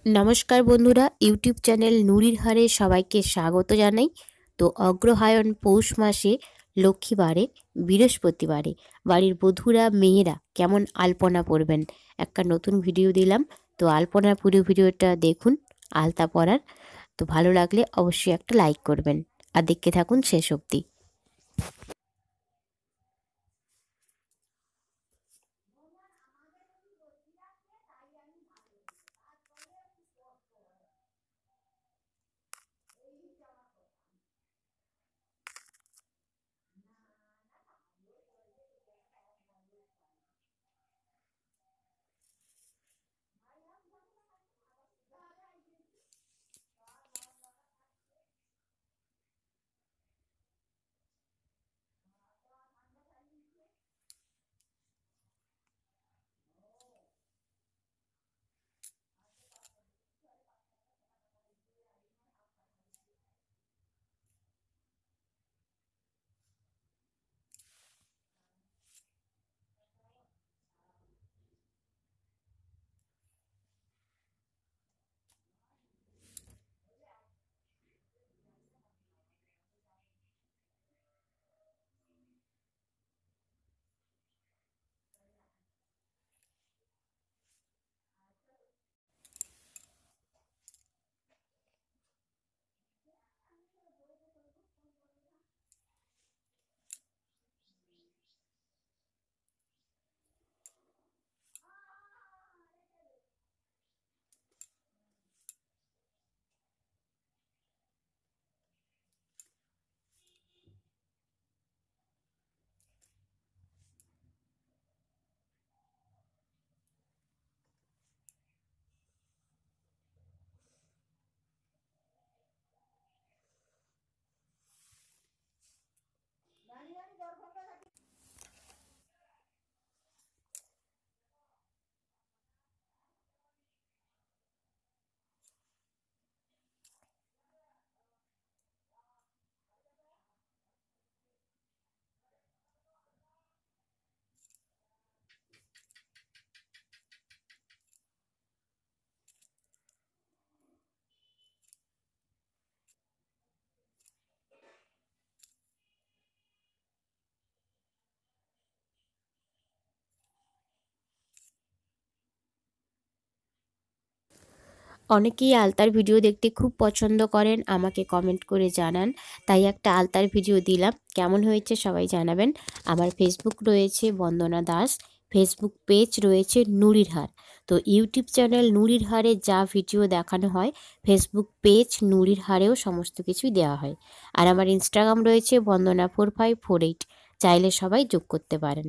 নমস্কার বন্ধুরা, YouTube channel নুরির হারে সবাইকে স্বাগত জানাই। তো অগ্রহায়ণ পৌষ মাসে লক্ষ্মীবারে বৃহস্পতিবারে বাড়ির বধূরা মেয়েরা কেমন আলপনা পরবেন একটা নতুন ভিডিও দিলাম। তো আলপনার পুরো ভিডিওটা দেখুন আলতা পরার। তো ভালো লাগলে অবশ্যই একটা লাইক করবেন আর দেখতে থাকুন শেষ অবধি। অনেকেই আলতার ভিডিও দেখতে খুব পছন্দ করেন, আমাকে কমেন্ট করে জানান, তাই একটা আলতার ভিডিও দিলাম। কেমন হয়েছে সবাই জানাবেন। আমার ফেসবুক রয়েছে বন্দনা দাস, ফেসবুক পেজ রয়েছে নুরির হার। তো ইউটিউব চ্যানেল নুরির হারে যা ভিডিও দেখানো হয় ফেসবুক পেজ নুরির হারেও সমস্ত কিছুই দেওয়া হয়। আর আমার ইনস্টাগ্রাম রয়েছে বন্দনা 4548, চাইলে সবাই যোগ করতে পারেন।